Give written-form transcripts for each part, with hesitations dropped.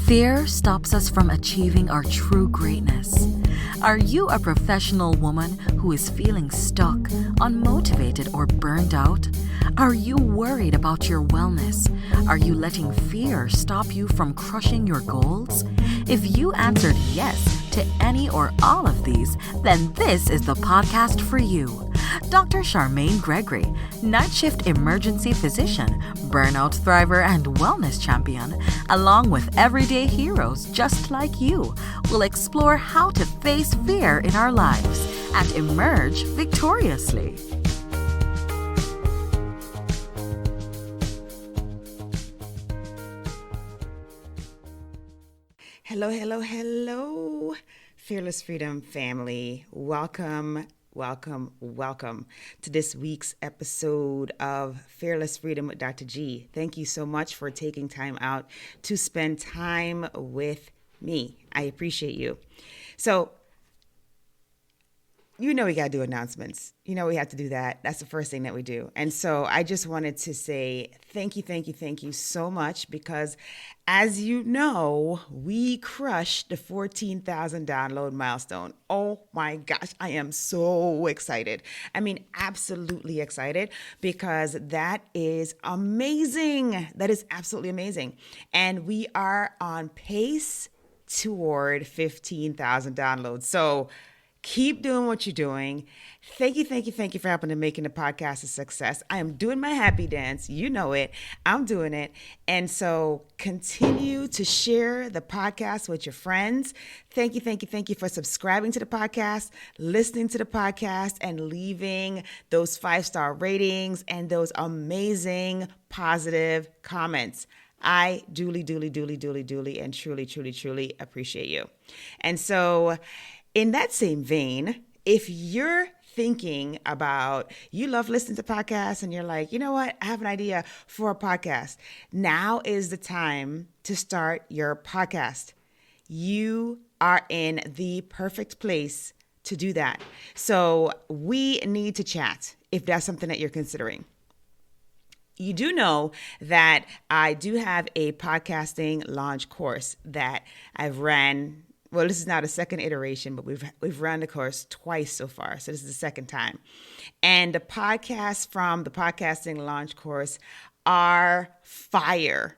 Fear stops us from achieving our true greatness. Are you a professional woman who is feeling stuck, unmotivated, or burned out? Are you worried about your wellness? Are you letting fear stop you from crushing your goals? If you answered yes to any or all of these, then this is the podcast for you. Dr. Charmaine Gregory, night shift emergency physician, burnout thriver, and wellness champion, along with everyday heroes just like you, will explore how to face fear in our lives and emerge victoriously. Hello, hello, hello, Fearless Freedom family. Welcome to this week's episode of Fearless Freedom with Dr. G. Thank you so much for taking time out to spend time with me. I appreciate you. So, we got to do announcements. We have to do that. That's the first thing that we do. And so I just wanted to say thank you so much because as you know, we crushed the 14,000 download milestone. Oh my gosh, I am so excited. Absolutely excited because that is amazing. That is absolutely amazing. And we are on pace toward 15,000 downloads. So keep doing what you're doing. Thank you for helping to making the podcast a success. I am doing my happy dance. You know it. I'm doing it. And so continue to share the podcast with your friends. Thank you for subscribing to the podcast, listening to the podcast, and leaving those 5-star ratings and those amazing positive comments. I duly, and truly appreciate you. And so in that same vein, if you're thinking about, you love listening to podcasts and you're like, you know what, I have an idea for a podcast. Now is the time to start your podcast. You are in the perfect place to do that. So we need to chat if that's something that you're considering. You do know that I do have a podcasting launch course that I've ran. Well, this is now the second iteration, but we've run the course twice so far. So this is the second time. And the podcasts from the podcasting launch course are fire.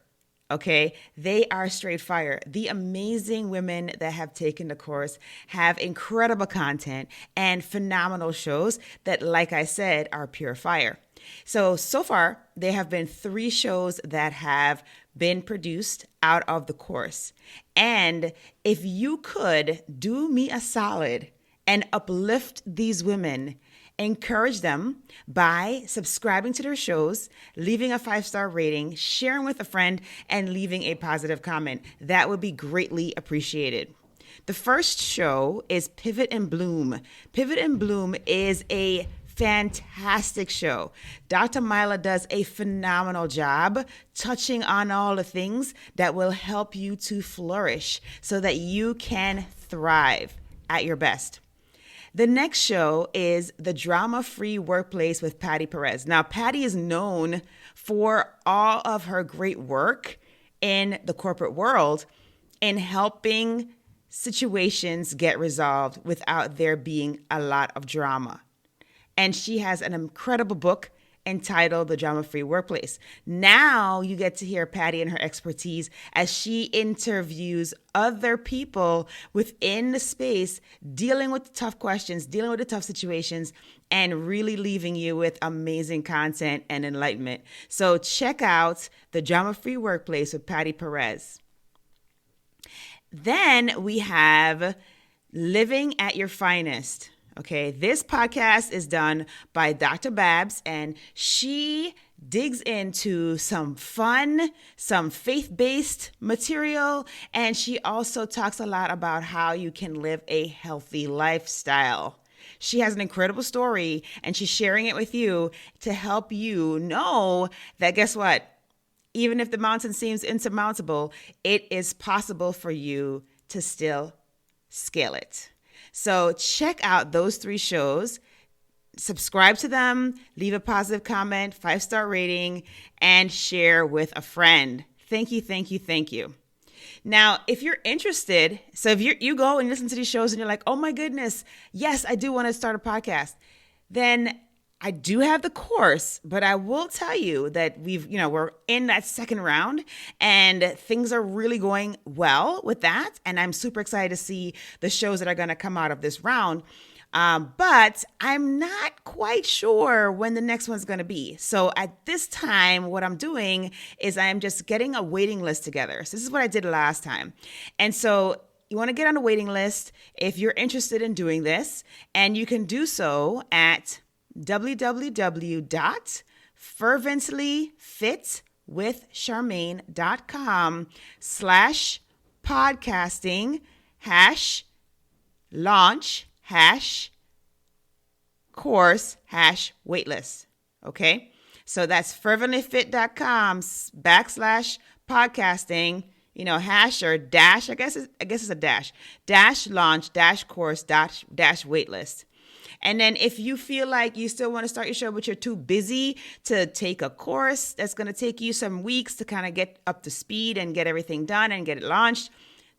Okay, they are straight fire. The amazing women that have taken the course have incredible content and phenomenal shows that, like I said, are pure fire. So far, there have been 3 shows that have been produced out of the course. And if you could do me a solid and uplift these women, encourage them by subscribing to their shows, leaving a 5-star rating, sharing with a friend, and leaving a positive comment, that would be greatly appreciated. The first show is Pivot and Bloom. Pivot and Bloom is a fantastic show. Dr. Mila does a phenomenal job touching on all the things that will help you to flourish so that you can thrive at your best. The next show is The Drama-Free Workplace with Patty Perez. Now, Patty is known for all of her great work in the corporate world in helping situations get resolved without there being a lot of drama. And she has an incredible book entitled The Drama-Free Workplace. Now you get to hear Patty and her expertise as she interviews other people within the space, dealing with the tough questions, dealing with the tough situations, and really leaving you with amazing content and enlightenment. So check out The Drama-Free Workplace with Patty Perez. Then we have Living at Your Finest. Okay, this podcast is done by Dr. Babs, and she digs into some fun, some faith-based material, and she also talks a lot about how you can live a healthy lifestyle. She has an incredible story, and she's sharing it with you to help you know that, guess what? Even if the mountain seems insurmountable, it is possible for you to still scale it. So check out those 3 shows, subscribe to them, leave a positive comment, 5-star rating, and share with a friend. Thank you. Now, if you're interested, so if you go and listen to these shows and you're like, oh my goodness, yes, I do want to start a podcast, then I do have the course, but I will tell you that we're in that second round and things are really going well with that. And I'm super excited to see the shows that are going to come out of this round. But I'm not quite sure when the next one's going to be. So at this time, what I'm doing is I'm just getting a waiting list together. So this is what I did last time. And so you want to get on a waiting list if you're interested in doing this, and you can do so at www.ferventlyfitwithcharmaine.com/podcasting #launch #course #waitlist. Okay. So that's ferventlyfit.com /podcasting, hash or dash, I guess it's a dash launch course waitlist. And then if you feel like you still want to start your show, but you're too busy to take a course that's going to take you some weeks to kind of get up to speed and get everything done and get it launched,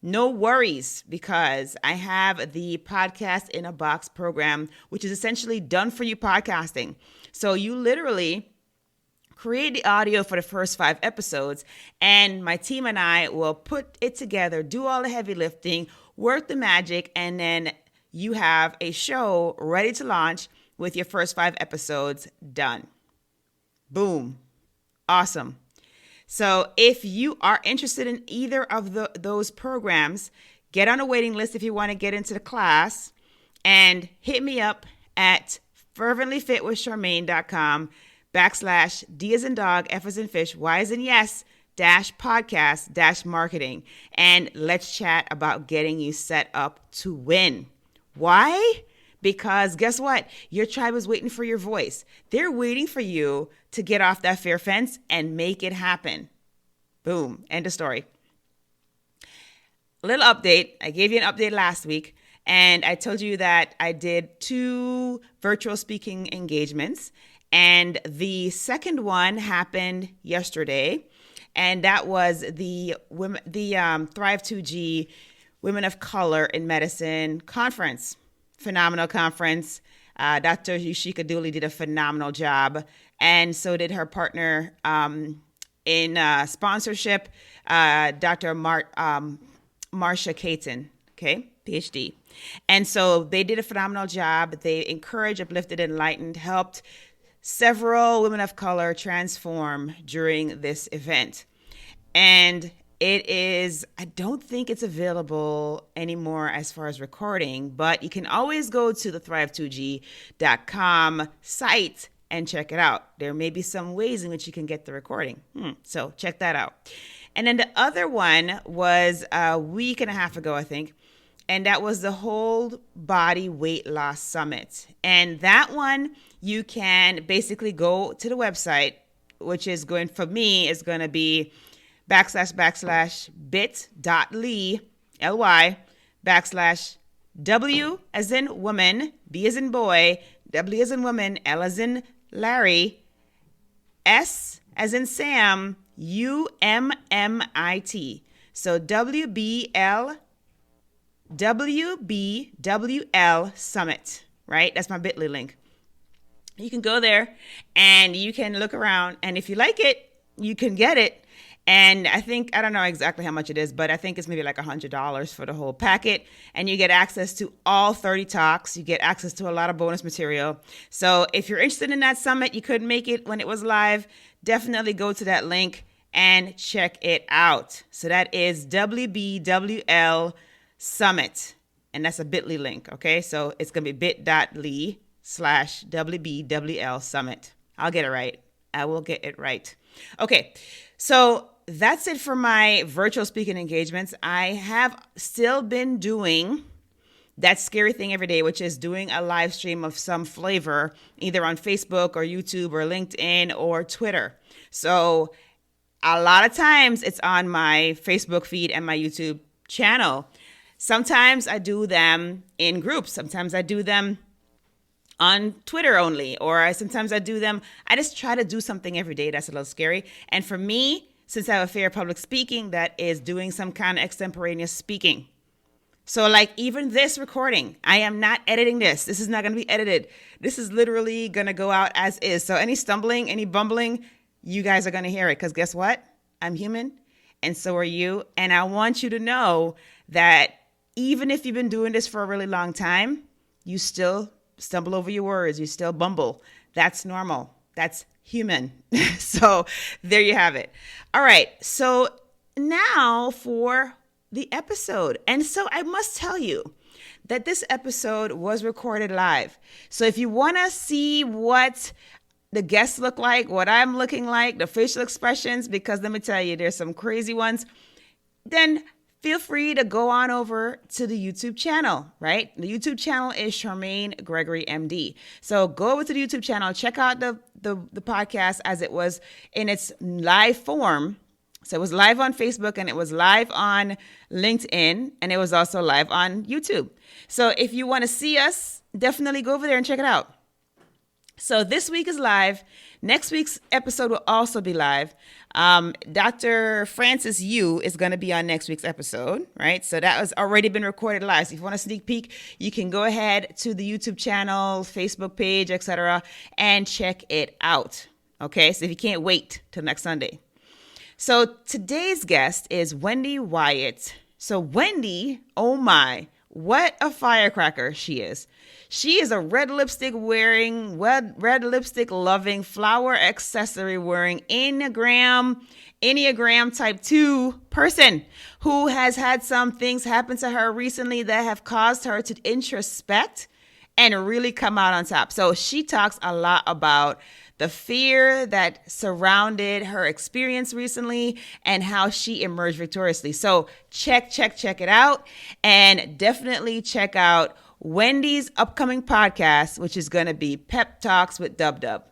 no worries, because I have the Podcast in a Box program, which is essentially done for you podcasting. So you literally create the audio for the first 5 episodes, and my team and I will put it together, do all the heavy lifting, work the magic, and then you have a show ready to launch with your first 5 episodes done. Boom. Awesome. So if you are interested in either of those programs, get on a waiting list if you want to get into the class, and hit me up at ferventlyfitwithcharmaine.com /D as in dog, F as in fish, Y as in yes, -podcast -marketing. And let's chat about getting you set up to win. Why? Because guess what? Your tribe is waiting for your voice. They're waiting for you to get off that fear fence and make it happen. Boom. End of story. A little update. I gave you an update last week, and I told you that I did 2 virtual speaking engagements, and the second one happened yesterday, and that was the Thrive 2G Women of Color in Medicine conference. Phenomenal conference. Dr. Yushika Dooley did a phenomenal job, and so did her partner in sponsorship, Dr. Marsha Caton, okay, PhD. And so they did a phenomenal job. They encouraged, uplifted, enlightened, helped several women of color transform during this event. And it is, I don't think it's available anymore as far as recording, but you can always go to the thrive2g.com site and check it out. There may be some ways in which you can get the recording. So check that out. And then the other one was a week and a half ago, I think. And that was the Whole Body Weight Loss Summit. And that one, you can basically go to the website, which is going, for me, is going to be /bit.ly /W as in woman, B as in boy, W as in woman, L as in Larry, S as in Sam, UMMIT. So WBWL Summit, right? That's my bit.ly link. You can go there and you can look around, and if you like it, you can get it. And I don't know exactly how much it is, but I think it's maybe like $100 for the whole packet. And you get access to all 30 talks. You get access to a lot of bonus material. So if you're interested in that summit, you couldn't make it when it was live, definitely go to that link and check it out. So that is WBWL Summit. And that's a bit.ly link. Okay. So it's going to be bit.ly /WBWL Summit. I'll get it right. I will get it right. Okay. So that's it for my virtual speaking engagements. I have still been doing that scary thing every day, which is doing a live stream of some flavor, either on Facebook or YouTube or LinkedIn or Twitter. So a lot of times it's on my Facebook feed and my YouTube channel. Sometimes I do them in groups. Sometimes I do them on Twitter only, or sometimes I do them. I just try to do something every day that's a little scary. And for me, since I have a fear of public speaking, that is doing some kind of extemporaneous speaking. So like even this recording, I am not editing this. This is not going to be edited. This is literally going to go out as is. So any stumbling, any bumbling, you guys are going to hear it, because guess what? I'm human and so are you. And I want you to know that even if you've been doing this for a really long time, you still stumble over your words. You still bumble. That's normal. That's human. So there you have it. All right. So now for the episode. And so I must tell you that this episode was recorded live. So if you want to see what the guests look like, what I'm looking like, the facial expressions, because let me tell you, there's some crazy ones, then feel free to go on over to the YouTube channel, right? The YouTube channel is Charmaine Gregory, MD. So go over to the YouTube channel, check out the podcast as it was in its live form. So it was live on Facebook and it was live on LinkedIn and it was also live on YouTube. So if you want to see us, definitely go over there and check it out. So this week is live. Next week's episode will also be live. Dr. Francis Yu is going to be on next week's episode, right? So that has already been recorded live. So if you want a sneak peek, you can go ahead to the YouTube channel, Facebook page, etc., and check it out. Okay, so if you can't wait till next Sunday. So today's guest is Wendy Wyatt. So Wendy, oh my, what a firecracker she is. She is a red lipstick wearing, red lipstick loving, flower accessory wearing Enneagram Type 2 person who has had some things happen to her recently that have caused her to introspect and really come out on top. So she talks a lot about the fear that surrounded her experience recently and how she emerged victoriously. So check it out, and definitely check out Wendy's upcoming podcast, which is going to be Pep Talks with Dub Dub.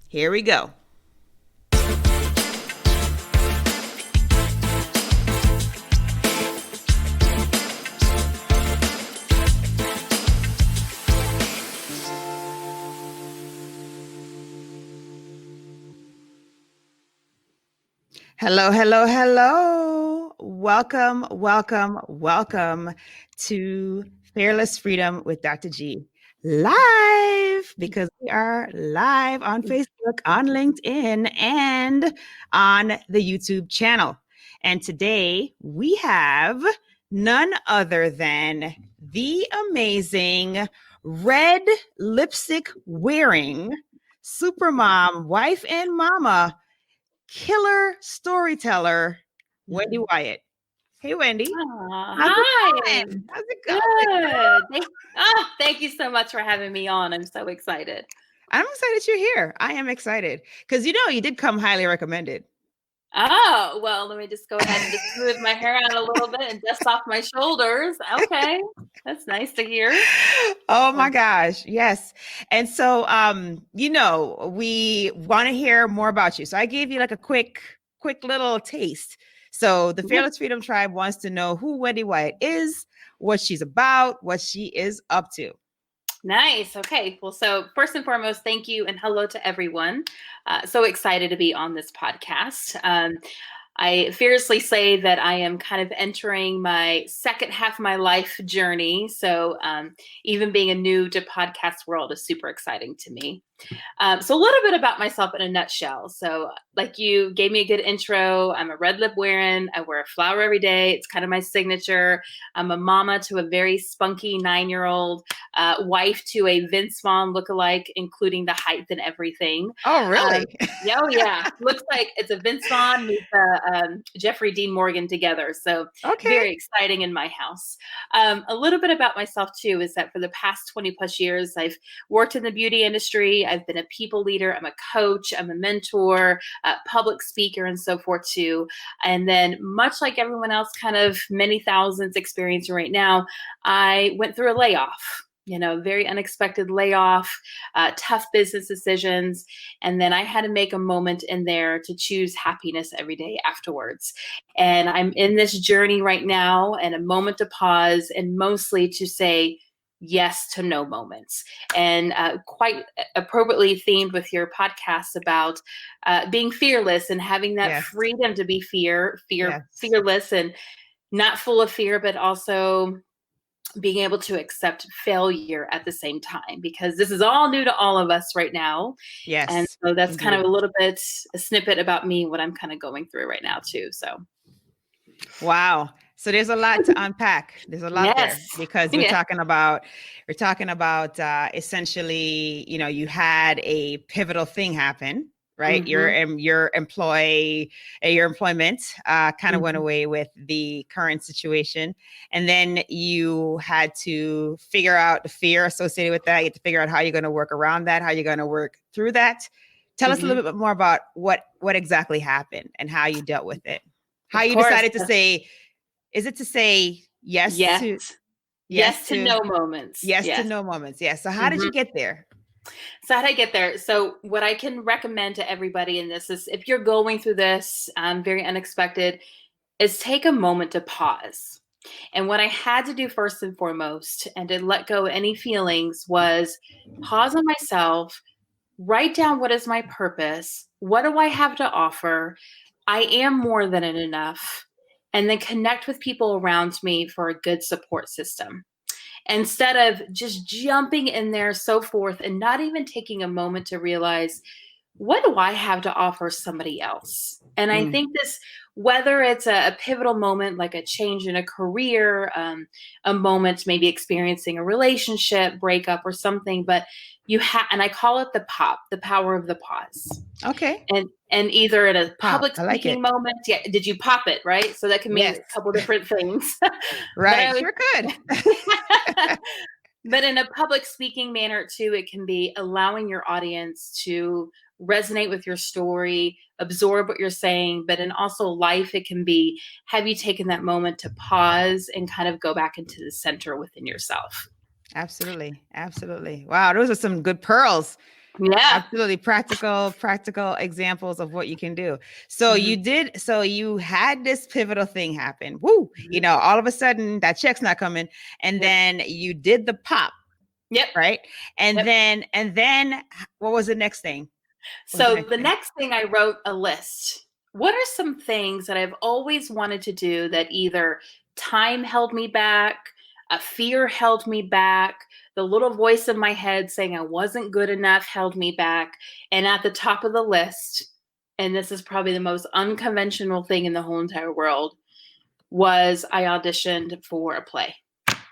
Here we go. Hello. Welcome to Fearless Freedom with Dr. G. Live, because we are live on Facebook, on LinkedIn, and on the YouTube channel. And today we have none other than the amazing red lipstick wearing supermom, wife and mama, killer storyteller, Wendy Wyatt. Hey, Wendy. Hi. How's it going? Good. Thank you so much for having me on. I'm so excited. I'm excited you're here. I am excited because you did come highly recommended. Oh, well, let me just go ahead and just smooth my hair out a little bit and dust off my shoulders. Okay. That's nice to hear. Oh my gosh. Yes. And so, we want to hear more about you. So I gave you like a quick little taste. So the Fearless Freedom Tribe wants to know who Wendy Wyatt is, what she's about, what she is up to. Nice. Okay. Well, so first and foremost, thank you and hello to everyone. So excited to be on this podcast. I fiercely say that I am kind of entering my second half of my life journey. So even being a new to podcast world is super exciting to me. So a little bit about myself in a nutshell. So like you gave me a good intro. I'm a red lip wearin. I wear a flower every day. It's kind of my signature. I'm a mama to a very spunky 9-year-old, wife to a Vince Vaughn lookalike, including the height and everything. Oh, really? Yeah. Looks like it's a Vince Vaughn with Jeffrey Dean Morgan together. So Very exciting in my house. A little bit about myself too is that for the past 20 plus years, I've worked in the beauty industry. I've been a people leader. I'm a coach. I'm a mentor, a public speaker, and so forth too. And then much like everyone else, kind of many thousands experiencing right now, I went through a layoff. Very unexpected layoff, tough business decisions. And then I had to make a moment in there to choose happiness every day afterwards. And I'm in this journey right now, and a moment to pause and mostly to say, yes to no moments, and quite appropriately themed with your podcast about being fearless and having that Yes. freedom to be Yes. fearless and not full of fear, but also being able to accept failure at the same time, because this is all new to all of us right now. And Yes. so that's kind of Indeed. a little bit a snippet about me, what I'm kind of going through right now too. So Wow. So there's a lot to unpack. There's a lot yes. there because Yeah. we're talking about essentially, you know, you had a pivotal thing happen, right? Your employment kind of went away with the current situation, and then you had to figure out the fear associated with that. You had to figure out how you're going to work around that, how you're going to work through that. Tell us a little bit more about what exactly happened and how you dealt with it. How Of you course. decided to say, is it to say yes to no moments? yes to no moments? Yes. So how did you get there? So how did I get there? So what I can recommend to everybody in this is, if you're going through this very unexpected, is take a moment to pause. And what I had to do first and foremost, and to let go of any feelings, was pause on myself, write down what is my purpose, what do I have to offer, I am more than enough, and then connect with people around me for a good support system. Instead of just jumping in there so forth and not even taking a moment to realize, what do I have to offer somebody else? And I think this, whether it's a pivotal moment, like a change in a career, a moment maybe experiencing a relationship breakup or something, but you have, and I call it the power of the pause. Okay. And either in a public I like speaking it. moment, did you pop it, right? So that can mean Yes. a couple different things. Right. Sure could. But in a public speaking manner too, it can be allowing your audience to resonate with your story, absorb what you're saying. But in also life, it can be, have you taken that moment to pause and kind of go back into the center within yourself? Absolutely. Absolutely. Wow. Those are some good pearls. Yeah. Absolutely. Practical examples of what you can do. So you had this pivotal thing happen. Woo. You know, all of a sudden that check's not coming. And then you did the pop. Yep. Right. And then what was the next thing? So the next thing, I wrote a list. What are some things that I've always wanted to do that either time held me back, a fear held me back, the little voice in my head saying I wasn't good enough held me back. And at the top of the list, and this is probably the most unconventional thing in the whole entire world, was I auditioned for a play.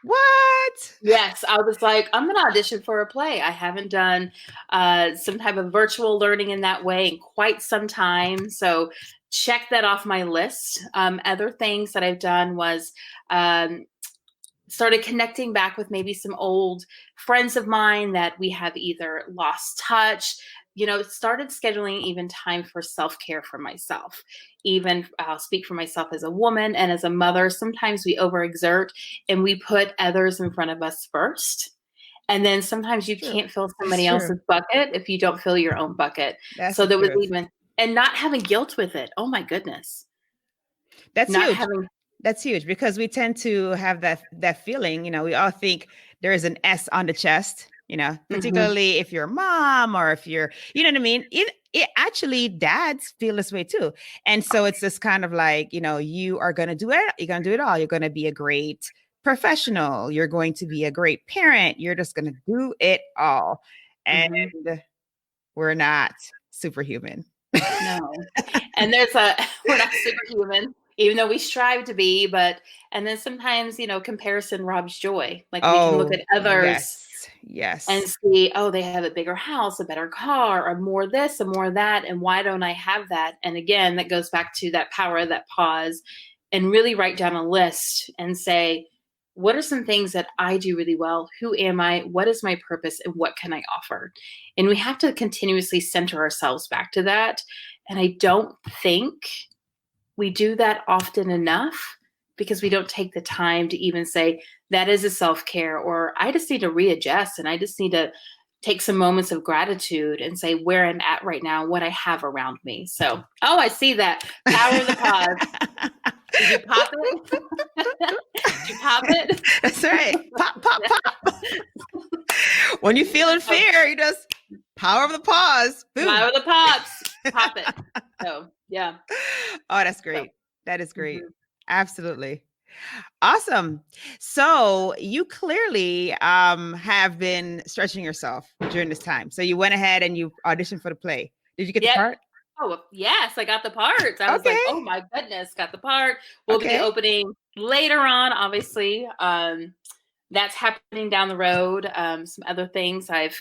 What? Yes, I was like, I'm going to audition for a play. I haven't done some type of virtual learning in that way in quite some time. So check that off my list. Other things that I've done was started connecting back with maybe some old friends of mine that we have either lost touch, started scheduling even time for self-care for myself. Even I'll speak for myself as a woman and as a mother. Sometimes we overexert and we put others in front of us first. And then sometimes you can't fill somebody else's bucket if you don't fill your own bucket. So there was even, and not having guilt with it. Oh my goodness. That's huge. That's huge because we tend to have that feeling, we all think there is an S on the chest, particularly if you're a mom or if you're, you know what I mean? It actually dads feel this way too. And so it's this kind of like, you are going to do it. You're going to do it all. You're going to be a great professional. You're going to be a great parent. You're just going to do it all. And we're not superhuman. No. And we're not superhuman, even though we strive to be, and then sometimes, comparison robs joy. Like we can look at others yes, and see, they have a bigger house, a better car, or more this and more that. And why don't I have that? And again, that goes back to that power of that pause and really write down a list and say, what are some things that I do really well? Who am I? What is my purpose? And what can I offer? And we have to continuously center ourselves back to that. And I don't think we do that often enough because we don't take the time to even say that is a self-care, or I just need to readjust and I just need to take some moments of gratitude and say where I'm at right now, what I have around me. So, I see that. Power of the pause. Did you pop it? Did you pop it? That's right. Pop, pop, pop. When you feel in fear, you just power of the pause. Boom. Power of the pops. Pop it. So, yeah. Oh, that's great. That is great. Mm-hmm. Absolutely. Awesome. So you clearly have been stretching yourself during this time. So you went ahead and you auditioned for the play. Did you get the part? Oh, yes, I got the parts. I was like, oh my goodness, got the part. We'll be opening later on, obviously. That's happening down the road. Some other things I've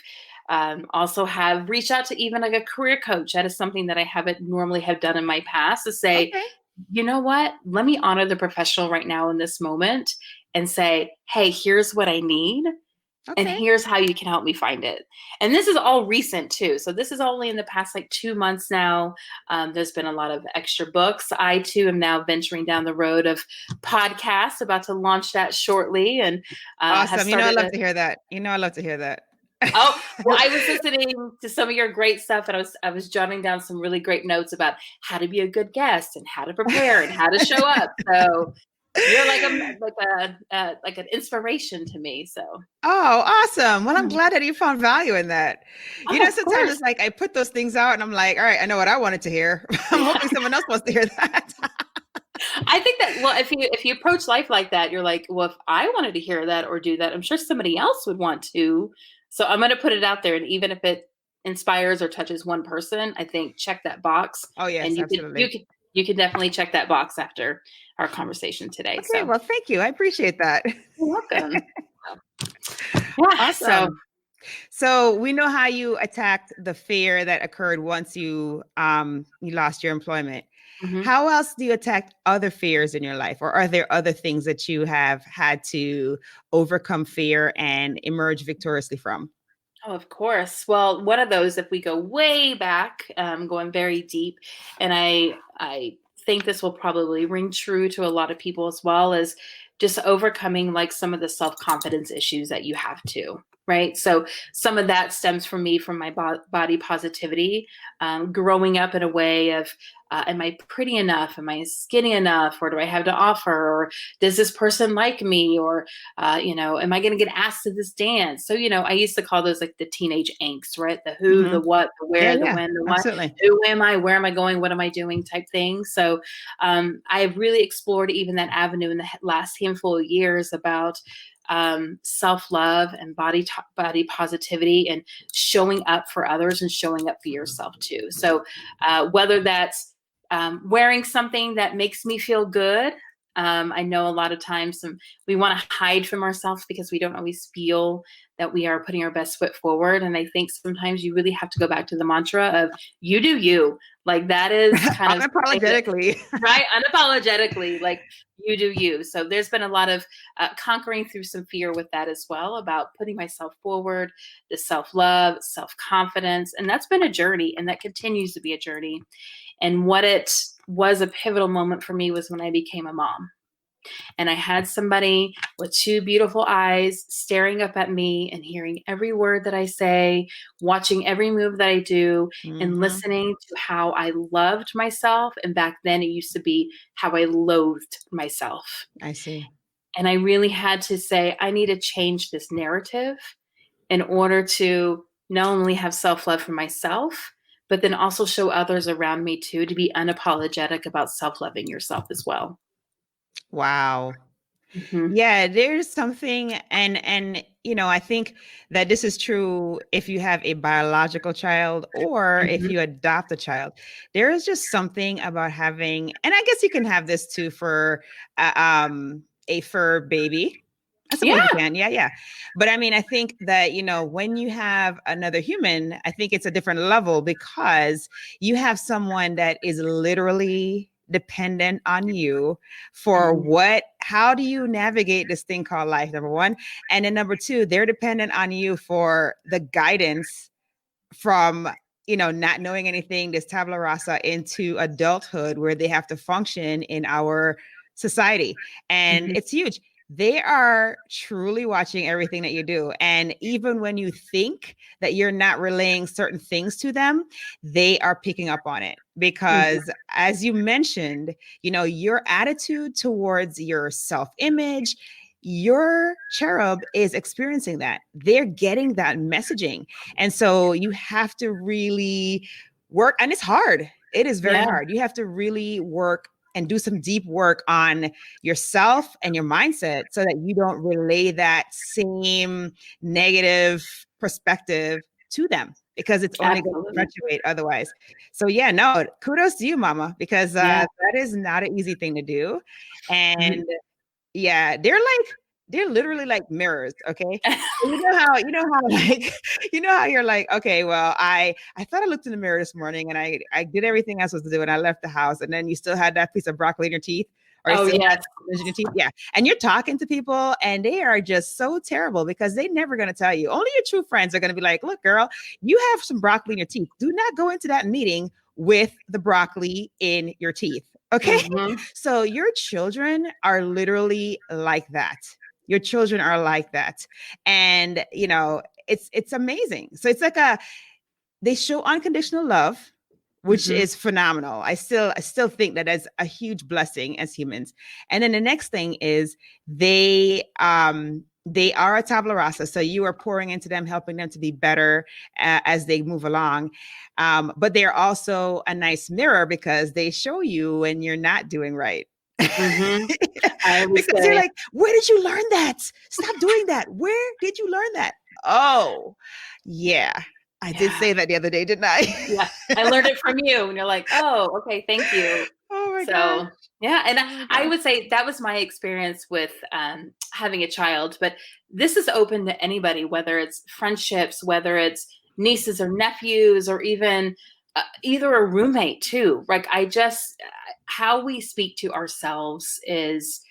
also have reached out to even like a career coach. That is something that I haven't normally have done in my past, to say, you know what, let me honor the professional right now in this moment and say, hey, here's what I need. And here's how you can help me find it. And this is all recent too. So this is only in the past like 2 months now. There's been a lot of extra books. I too am now venturing down the road of podcasts, about to launch that shortly. And awesome. I love to hear that. I love to hear that. Oh, well, I was listening to some of your great stuff, and I was jotting down some really great notes about how to be a good guest and how to prepare and how to show up. So you're like an inspiration to me. So. Oh, awesome. Well, I'm glad that you found value in that. Sometimes course. it's like I put those things out and I'm like, all right, I know what I wanted to hear. I'm hoping someone else wants to hear that. I think that, well, if you approach life like that, you're like, well, if I wanted to hear that or do that, I'm sure somebody else would want to. So I'm going to put it out there. And even if it inspires or touches one person, I think check that box. Oh, yes, and absolutely. You can definitely check that box after our conversation today. Okay, well, thank you. I appreciate that. You're welcome. Awesome. So we know how you attacked the fear that occurred once you lost your employment. Mm-hmm. How else do you attack other fears in your life? Or are there other things that you have had to overcome fear and emerge victoriously from? Oh, of course. Well, one of those, if we go way back, going very deep, and I think this will probably ring true to a lot of people as well, is just overcoming like some of the self-confidence issues that you have too. Right. So some of that stems from me, from my body positivity, growing up in a way of, am I pretty enough? Am I skinny enough? Or do I have to offer? Or does this person like me? Or, am I going to get asked to this dance? So, I used to call those like the teenage angst, right? The who, the what, the where, the when, the what, who am I? Where am I going? What am I doing type thing. So I've really explored even that avenue in the last handful of years about self-love and body positivity and showing up for others and showing up for yourself too. So whether that's wearing something that makes me feel good. I know a lot of times we want to hide from ourselves because we don't always feel that we are putting our best foot forward. And I think sometimes you really have to go back to the mantra of you do you. Like that is kind of unapologetically, right? Unapologetically, like you do you. So there's been a lot of conquering through some fear with that as well, about putting myself forward, the self-love, self-confidence. And that's been a journey, and that continues to be a journey. And what it was a pivotal moment for me was when I became a mom. And I had somebody with two beautiful eyes staring up at me and hearing every word that I say, watching every move that I do, and listening to how I loved myself. And back then it used to be how I loathed myself. I see. And I really had to say, I need to change this narrative in order to not only have self-love for myself, but then also show others around me too, to be unapologetic about self-loving yourself as well. Wow. Mm-hmm. Yeah, there's something, and I think that this is true if you have a biological child or if you adopt a child. There is just something about having, and I guess you can have this too for a fur baby. I suppose you can. Yeah. But I mean, I think that, when you have another human, I think it's a different level because you have someone that is literally dependent on you for how do you navigate this thing called life, number one. And then number two, they're dependent on you for the guidance from, not knowing anything, this tabula rasa, into adulthood where they have to function in our society. And it's huge. they are truly watching everything that you do. And even when you think that you're not relaying certain things to them, they are picking up on it. Because as you mentioned, your attitude towards your self-image, your cherub is experiencing that. They're getting that messaging. And so you have to really work, and it's hard. It is very hard. You have to really work and do some deep work on yourself and your mindset so that you don't relay that same negative perspective to them, because it's only going to perpetuate otherwise. So yeah, no, kudos to you, mama, because that is not an easy thing to do. And yeah, they're literally like mirrors. Okay. How you're like, okay, well, I thought I looked in the mirror this morning and I did everything I was supposed to do and I left the house, and then you still had that piece of broccoli in your teeth. Or in your teeth. Yeah. And you're talking to people and they are just so terrible because they're never going to tell you. Only your true friends are going to be like, look, girl, you have some broccoli in your teeth. Do not go into that meeting with the broccoli in your teeth. Okay. So your children are literally like that. Your children are like that. And, it's amazing. So it's like they show unconditional love, which is phenomenal. I still think that is a huge blessing as humans. And then the next thing is they are a tabula rasa. So you are pouring into them, helping them to be better as they move along. But they're also a nice mirror because they show you when you're not doing right. Because you're like, where did you learn that? Stop doing that. Where did you learn that? Oh, yeah. I did say that the other day, didn't I? Yeah, I learned it from you. And you're like, oh, okay, thank you. Oh my God. Yeah. And I would say that was my experience with having a child, but this is open to anybody, whether it's friendships, whether it's nieces or nephews, or even either a roommate too. Like how we speak to ourselves is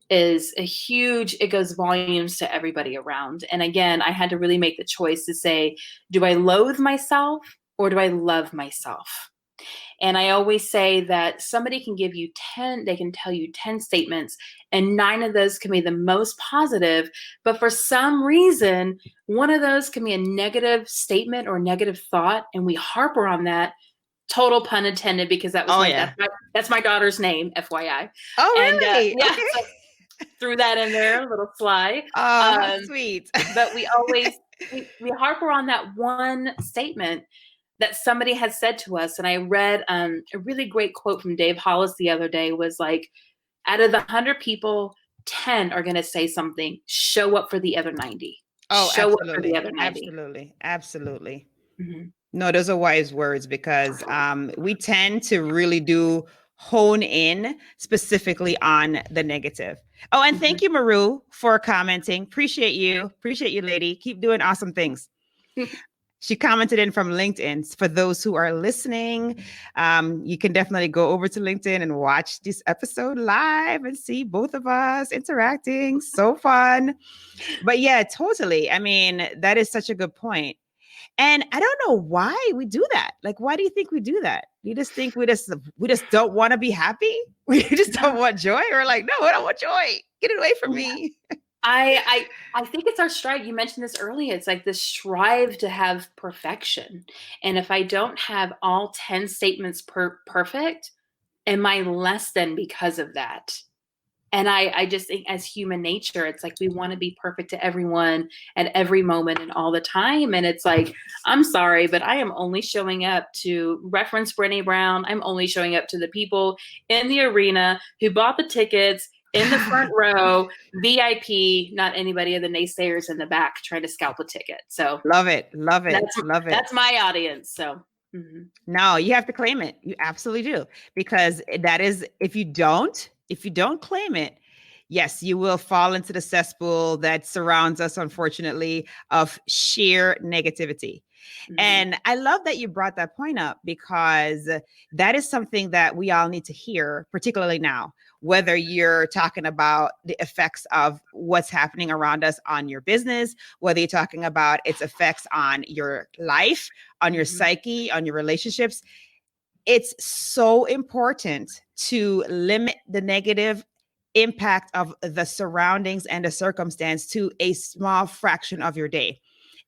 it goes volumes to everybody around. And again, I had to really make the choice to say, do I loathe myself or do I love myself? And I always say that somebody can give you 10, they can tell you 10 statements, and 9 of those can be the most positive. But for some reason, one of those can be a negative statement or negative thought. And we harper on that. Total pun intended, because that was that's my daughter's name, FYI. Oh, really? And, okay. So threw that in there, a little sly. Oh, sweet. But we always we harper on that one statement that somebody has said to us. And I read a really great quote from Dave Hollis the other day, was like, out of the 100 people, 10 are going to say something. Show up for the other 90. Oh, show absolutely. up for the other 90. Absolutely. No, those are wise words, because we tend to really hone in specifically on the negative. Oh, and thank you, Maru, for commenting. Appreciate you, lady. Keep doing awesome things. She commented in from LinkedIn. For those who are listening, you can definitely go over to LinkedIn and watch this episode live and see both of us interacting. So fun. But yeah, totally. I mean, that is such a good point. And I don't know why we do that. Like, why do you think we do that? You just think we just don't want to be happy? We just don't want joy? Or like, no, I don't want joy. Get it away from me. I think it's our strive. You mentioned this earlier. It's like this strive to have perfection. And if I don't have all 10 statements perfect, am I less than because of that? And I just think as human nature, it's like we want to be perfect to everyone at every moment and all the time. And it's like, I'm sorry, but I am only showing up to reference Brené Brown. I'm only showing up to the people in the arena who bought the tickets in the front row, VIP, not anybody of the naysayers in the back trying to scalp a ticket. So love it. That's my audience. So no, you have to claim it. You absolutely do. Because that is, if you don't claim it, yes, you will fall into the cesspool that surrounds us, unfortunately, of sheer negativity. And I love that you brought that point up, because that is something that we all need to hear, particularly now, whether you're talking about the effects of what's happening around us on your business, whether you're talking about its effects on your life, on your psyche, on your relationships. It's so important to limit the negative impact of the surroundings and the circumstance to a small fraction of your day,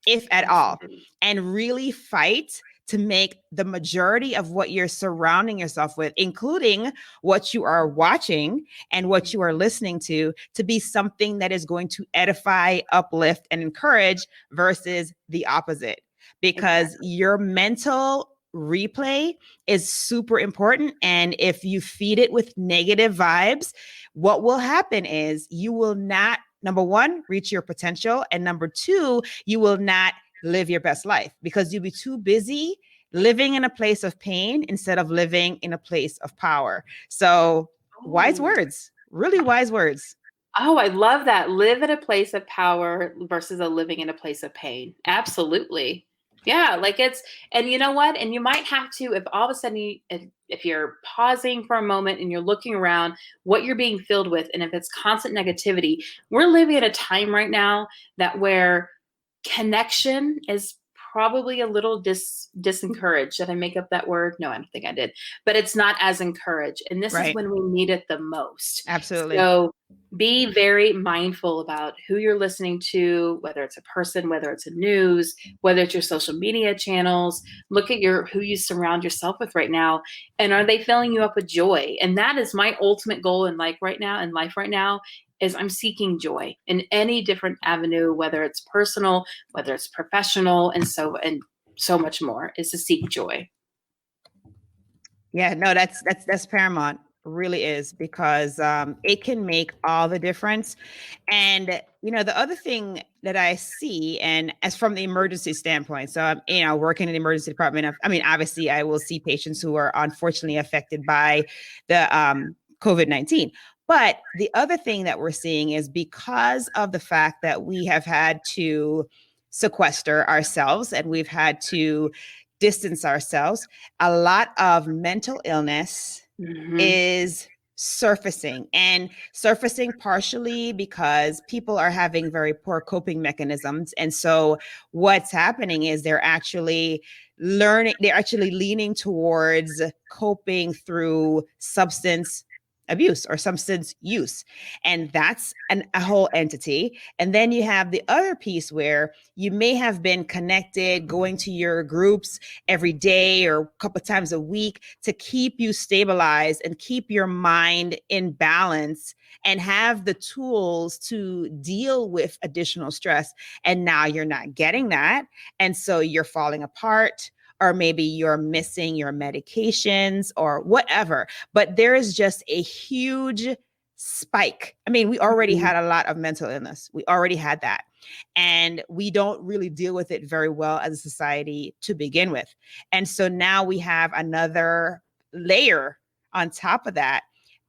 if at all, and really fight to make the majority of what you're surrounding yourself with, including what you are watching and what you are listening to be something that is going to edify, uplift, and encourage versus the opposite. Because your mental replay is super important. And if you feed it with negative vibes, what will happen is you will not, number one, reach your potential. And number two, you will not live your best life because you'll be too busy living in a place of pain instead of living in a place of power. So wise words, really wise words. Oh, I love that. Live in a place of power versus a living in a place of pain. Absolutely. Yeah, like and you know what? And you might have to, if all of a sudden, if you're pausing for a moment and you're looking around what you're being filled with, and if it's constant negativity, we're living at a time right now where connection is probably a little disencouraged. Did I make up that word? No, I don't think I did. But it's not as encouraged. And this is when we need it the most. Absolutely. So be very mindful about who you're listening to, whether it's a person, whether it's a news, whether it's your social media channels. Look at who you surround yourself with right now. And are they filling you up with joy? And that is my ultimate goal in life right now, is I'm seeking joy in any different avenue, whether it's personal, whether it's professional, and so much more, is to seek joy. Yeah, no, that's paramount. Really is, because it can make all the difference. And the other thing that I see, and as from the emergency standpoint, so I'm working in the emergency department. Obviously I will see patients who are unfortunately affected by the COVID-19. But the other thing that we're seeing is, because of the fact that we have had to sequester ourselves and we've had to distance ourselves, a lot of mental illness is surfacing partially because people are having very poor coping mechanisms. And so what's happening is they're actually leaning towards coping through substance abuse or substance use. And that's a whole entity. And then you have the other piece where you may have been connected, going to your groups every day or a couple of times a week to keep you stabilized and keep your mind in balance and have the tools to deal with additional stress. And now you're not getting that. And so you're falling apart, or maybe you're missing your medications or whatever. But there is just a huge spike. We already had a lot of mental illness. We already had that. And we don't really deal with it very well as a society to begin with. And so now we have another layer on top of that,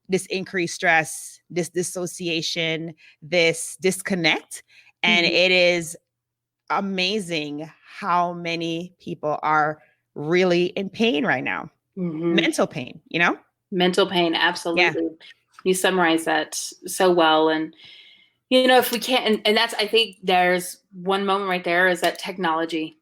this increased stress, this dissociation, this disconnect. And it is amazing how many people are really in pain right now. Mental pain, Mental pain, absolutely. Yeah. You summarize that so well. And, if we can't, and that's, I think there's one moment right there, is that technology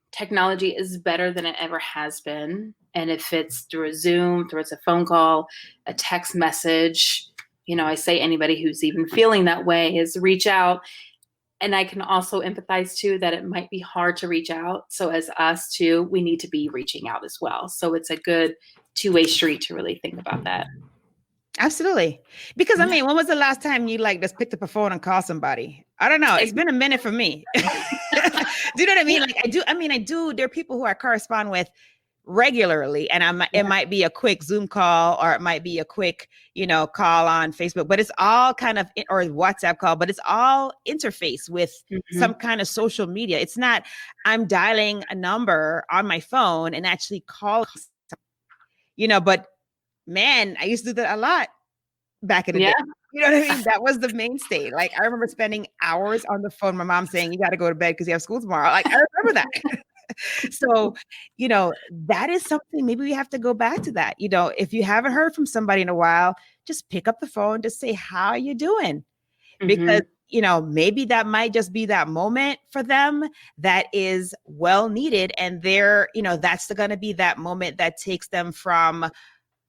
is better than it ever has been. And if it's through a Zoom, through it's a phone call, a text message, I say anybody who's even feeling that way is reach out. And I can also empathize too that it might be hard to reach out. So as us too, we need to be reaching out as well. So it's a good two-way street to really think about that. Absolutely. Because when was the last time you just picked up a phone and called somebody? I don't know. It's been a minute for me. Do you know what I mean? I do. There are people who I correspond with regularly, and it might be a quick Zoom call, or it might be a quick, call on Facebook, but it's all kind of, or WhatsApp call, but it's all interface with some kind of social media. It's not, I'm dialing a number on my phone and actually call, but man, I used to do that a lot back in the day. You know what I mean? That was the mainstay. I remember spending hours on the phone. My mom saying, you got to go to bed because you have school tomorrow. I remember that. So, that is something, maybe we have to go back to that. If you haven't heard from somebody in a while, just pick up the phone to say, how are you doing? Because, maybe that might just be that moment for them that is well needed. And they're, that's going to be that moment that takes them from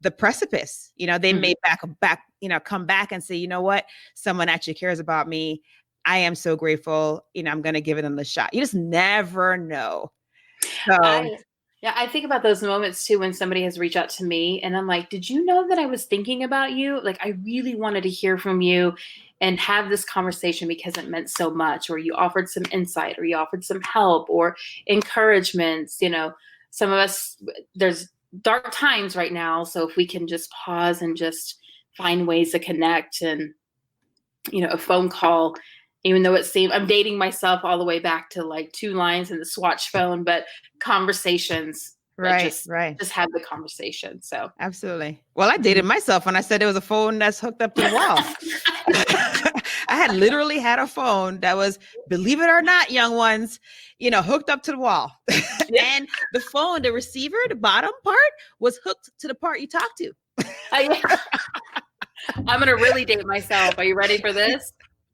the precipice. They may come back and say, you know what, someone actually cares about me. I am so grateful. I'm going to give them a shot. You just never know. So I think about those moments too, when somebody has reached out to me and I'm like, did you know that I was thinking about you? Like, I really wanted to hear from you and have this conversation because it meant so much, or you offered some insight, or you offered some help or encouragements. Some of us, there's dark times right now. So if we can just pause and just find ways to connect, and, a phone call, even though it seemed, I'm dating myself all the way back to like 2 lines in the swatch phone, but conversations, just have the conversation. So absolutely. Well, I dated myself when I said it was a phone that's hooked up to the wall. I had literally had a phone that was, believe it or not, young ones, hooked up to the wall. And the phone, the receiver, the bottom part was hooked to the part you talk to. I'm going to really date myself. Are you ready for this?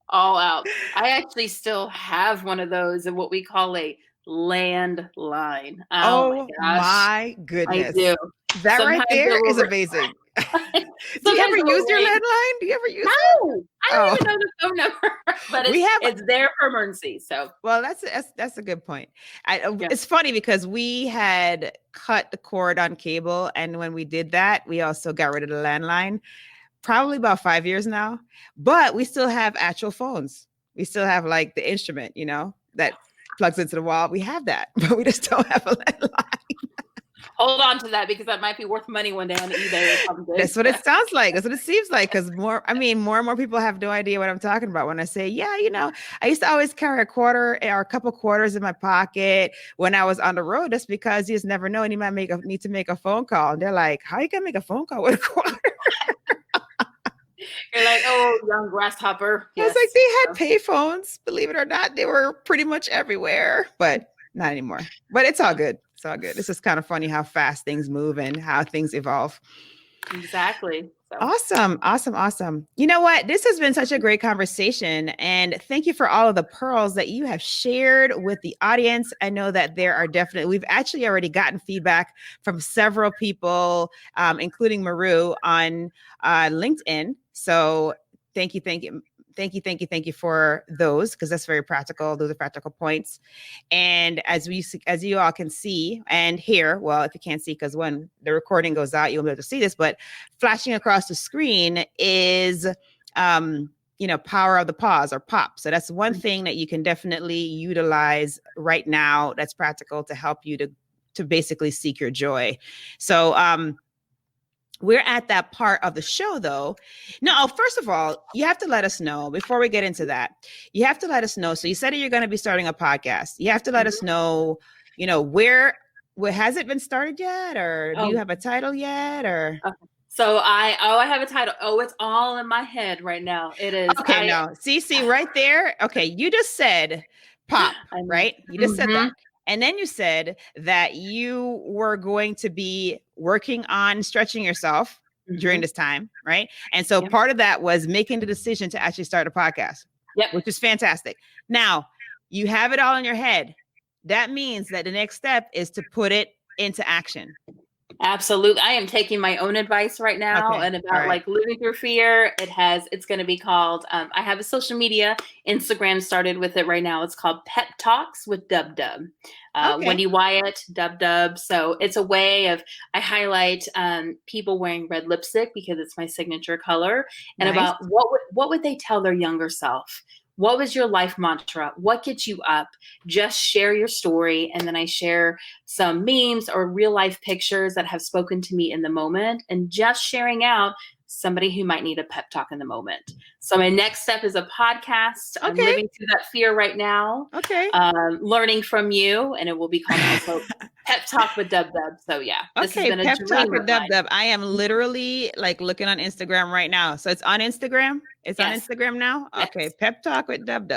All out. I actually still have one of those, and what we call a landline. Oh my goodness. I do. That sometimes right there is amazing. Do you ever use your landline? Do you ever use it? No, I don't even know the phone number, but it's there for emergency. So, well, that's a good point. It's funny because we had cut the cord on cable, and when we did that, we also got rid of the landline. Probably about 5 years now, but we still have actual phones. We still have like the instrument, that plugs into the wall. We have that, but we just don't have a landline. Hold on to that, because that might be worth money one day on eBay or something. That's what it sounds like. That's what it seems like. Because more and more people have no idea what I'm talking about when I say, I used to always carry a quarter or a couple quarters in my pocket when I was on the road. That's because you just never know. And you might need to make a phone call. And they're like, how you gonna make a phone call with a quarter? You're like, oh, young grasshopper. Yes. It's like they had payphones, believe it or not. They were pretty much everywhere, but not anymore. But it's all good. It's all good. This is kind of funny how fast things move and how things evolve. Exactly. So. Awesome. You know what? This has been such a great conversation. And thank you for all of the pearls that you have shared with the audience. I know that we've actually already gotten feedback from several people, including Maru on LinkedIn. So thank you for those, because that's very practical. Those are practical points. And as you all can see and hear, well, if you can't see, because when the recording goes out, you'll be able to see this, but flashing across the screen is, power of the pause, or POP. So that's one thing that you can definitely utilize right now. That's practical to help you to basically seek your joy. So, we're at that part of the show, though. No, first of all, you have to let us know before we get into that. You have to let us know. So you said you're going to be starting a podcast. You have to let us know, where has it been started yet? Or do you have a title yet? Or so I have a title. Oh, it's all in my head right now. It is. Okay, no. See right there. Okay, you just said POP, right? You just said that. And then you said that you were going to be working on stretching yourself during this time, right? And so part of that was making the decision to actually start a podcast, which is fantastic. Now, you have it all in your head. That means that the next step is to put it into action. Absolutely. I am taking my own advice right now and about like living through fear. It's going to be called, I have a social media, Instagram started with it right now. It's called Pep Talks with Dub. Wendy Wyatt, Dub. So it's a way of, I highlight people wearing red lipstick because it's my signature color, and about what would they tell their younger self? What was your life mantra? What gets you up? Just share your story. And then I share some memes or real life pictures that have spoken to me in the moment, and just sharing out somebody who might need a pep talk in the moment. So my next step is a podcast. I'm living through that fear right now. Learning from you, and it will be called also Pep Talk with Dub. So this has been a Pep Talk with mine. Dub. I am literally like looking on Instagram right now. So it's on Instagram. It's on Instagram now. Yes. Okay, Pep Talk with Dub.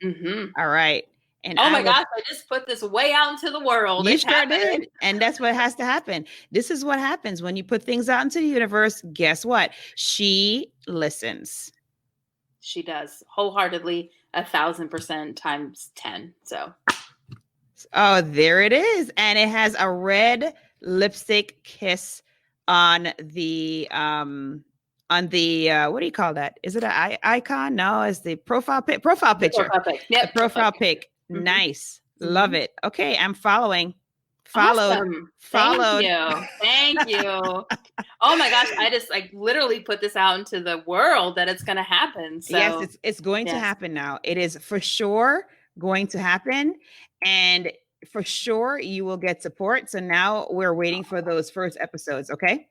Mm-hmm. All right. And oh my gosh, I just put this way out into the world. You sure did. And that's what has to happen. This is what happens when you put things out into the universe. Guess what? She listens. She does wholeheartedly, 1,000% times 10. So. Oh, there it is. And it has a red lipstick kiss on the what do you call that? Is it an icon? No, it's the profile picture. Profile pic. Yep. The profile pic. Mm-hmm. Nice. Love it. Okay, I'm following. Awesome. Thank you. Oh my gosh, I just like literally put this out into the world that it's going to happen. So yes, it's going to happen now. It is for sure going to happen, and for sure you will get support. So now we're waiting for those first episodes. Okay.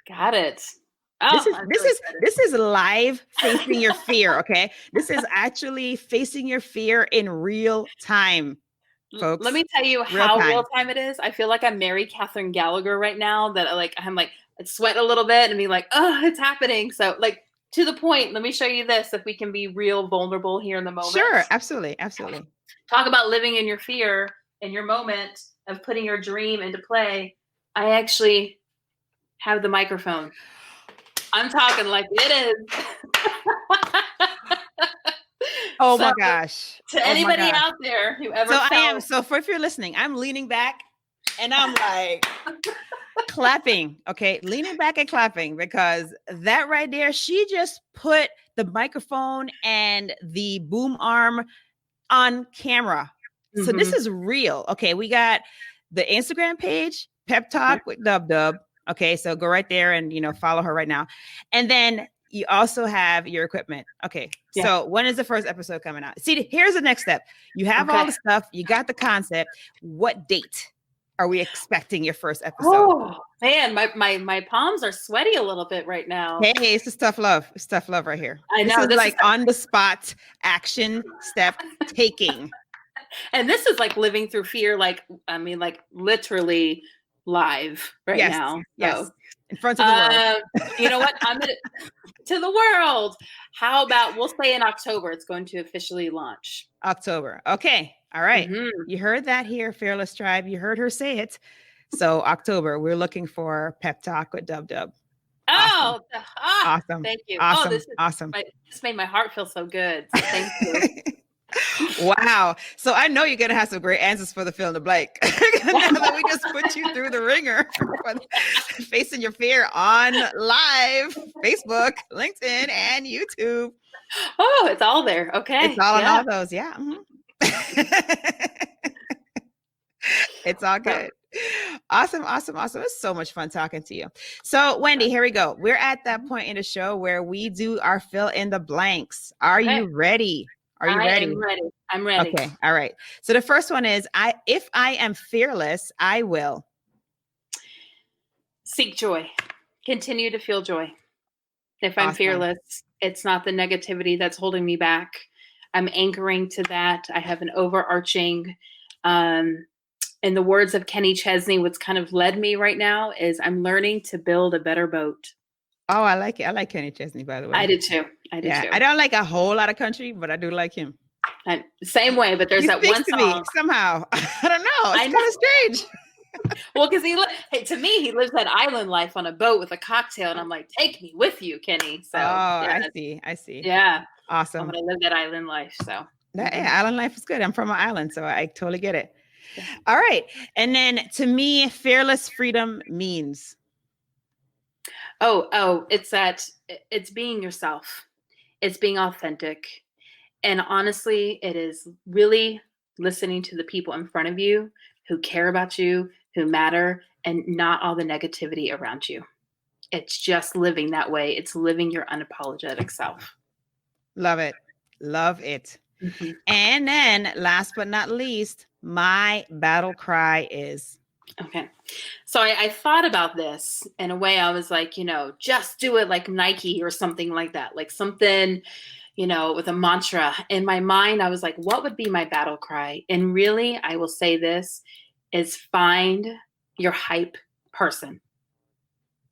Got it. Oh, this is live facing your fear. Okay. This is actually facing your fear in real time. Folks, let me tell you how real time it is. I feel like I'm Mary Catherine Gallagher right now, that I'm like sweat a little bit and be like, oh, it's happening. So like to the point, let me show you this, if we can be real vulnerable here in the moment. Sure. Absolutely. Talk about living in your fear in your moment of putting your dream into play. I actually have the microphone. I'm talking like it is. Oh my gosh. To anybody out there who ever if you're listening, I'm leaning back and I'm like clapping. Okay. Leaning back and clapping, because that right there, she just put the microphone and the boom arm on camera. Mm-hmm. So this is real. Okay. We got the Instagram page, Pep Talk with Dub. Okay. So go right there and, follow her right now. And then you also have your equipment. Okay. Yeah. So when is the first episode coming out? See, here's the next step. You have all the stuff. You got the concept. What date are we expecting your first episode? Oh man, my palms are sweaty a little bit right now. Hey, it's just tough love. It's tough love right here. I know. This is on the spot action step taking. And this is like living through fear. Like literally live right now. Yes. So. In front of the world. You know what? I'm gonna to the world. How about we'll say in October it's going to officially launch. October. Okay. All right. Mm-hmm. You heard that here, Fearless Tribe. You heard her say it. So October, we're looking for Pep Talk with Dub. Oh, awesome. Thank you. Awesome. This is awesome. This made my heart feel so good. So thank you. Wow. So I know you're going to have some great answers for the fill in the blank. Now that we just put you through the ringer for facing your fear on live, Facebook, LinkedIn, and YouTube. Oh, it's all there. Okay. It's all on all those. Yeah. Mm-hmm. It's all good. Awesome. It's so much fun talking to you. So Wendy, here we go. We're at that point in the show where we do our fill in the blanks. Are you ready? Are you ready? I'm ready. Okay. All right. So the first one is if I am fearless, I will seek joy. Continue to feel joy. If I'm fearless, it's not the negativity that's holding me back. I'm anchoring to that. I have an overarching, in the words of Kenny Chesney, what's kind of led me right now is I'm learning to build a better boat. Oh, I like it. I like Kenny Chesney, by the way. I did too. I don't like a whole lot of country, but I do like him. Same way, but there's that one song. Me somehow. I don't know. It's kind of strange. Well, because to me, he lives that island life on a boat with a cocktail, and I'm like, take me with you, Kenny. So, I see. Yeah, awesome. I'm gonna live that island life. So, island life is good. I'm from an island, so I totally get it. Yeah. All right, and then to me, fearless freedom means. It's being yourself. It's being authentic. And honestly, it is really listening to the people in front of you who care about you, who matter, and not all the negativity around you. It's just living that way. It's living your unapologetic self. Love it. Love it. Mm-hmm. And then last but not least, my battle cry is. Okay. So I thought about this in a way. I was like, just do it like Nike or something like that, like something, with a mantra. In my mind, I was like, what would be my battle cry? And really, I will say this is find your hype person.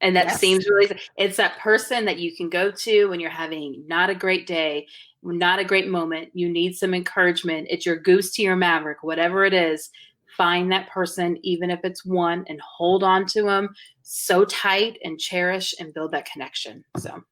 And that seems really, it's that person that you can go to when you're having not a great day, not a great moment. You need some encouragement. It's your goose to your maverick, whatever it is. Find that person, even if it's one, and hold on to them so tight and cherish and build that connection. So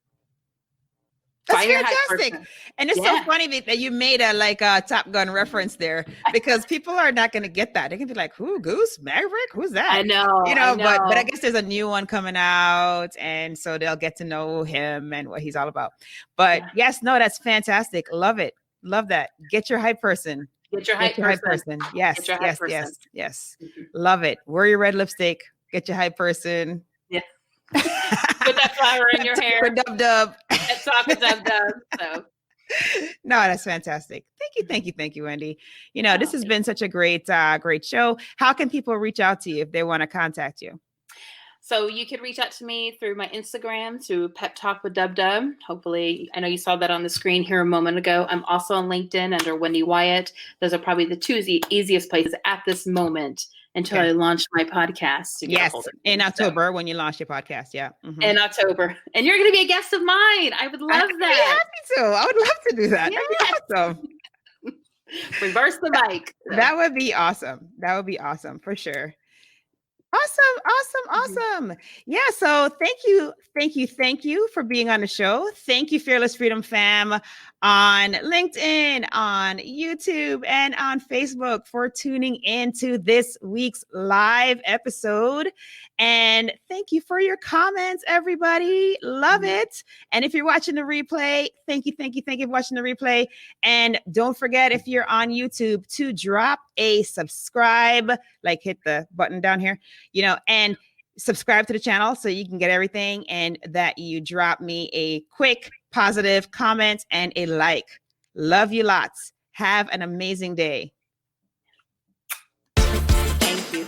That's Find your hype fantastic. person. And it's so funny that you made a Top Gun reference there, because people are not going to get that. They can be like, who, Goose, Maverick? Who's that? I know. But I guess there's a new one coming out. And so they'll get to know him and what he's all about. But yes, no, that's fantastic. Love it. Love that. Get your hype person. Get your hype person. Yes, Get your hype person. yes. Love it. Wear your red lipstick. Get your hype person. Yeah. Put that flower in your hair. Dub. Let's talk a dub. So. No, that's fantastic. Thank you, Wendy. This has been such a great show. How can people reach out to you if they want to contact you? So you could reach out to me through my Instagram, to Pep Talk with Dub. Hopefully, I know you saw that on the screen here a moment ago. I'm also on LinkedIn under Wendy Wyatt. Those are probably the two easiest places at this moment until I launch my podcast. Yes, in October when you launch your podcast. Yeah. Mm-hmm. In October. And you're going to be a guest of mine. I would love that. I'd be happy to. I would love to do that. Yes. That'd be awesome. Reverse the mic. So. That would be awesome for sure. Awesome. Yeah. So thank you for being on the show. Thank you, Fearless Freedom Fam, on LinkedIn, on YouTube, and on Facebook, for tuning into this week's live episode. And thank you for your comments, everybody. Love it. And if you're watching the replay, thank you for watching the replay. And don't forget, if you're on YouTube, to drop a subscribe, hit the button down here, and subscribe to the channel so you can get everything, and that you drop me a quick positive comment and a like. Love you lots. Have an amazing day. Thank you.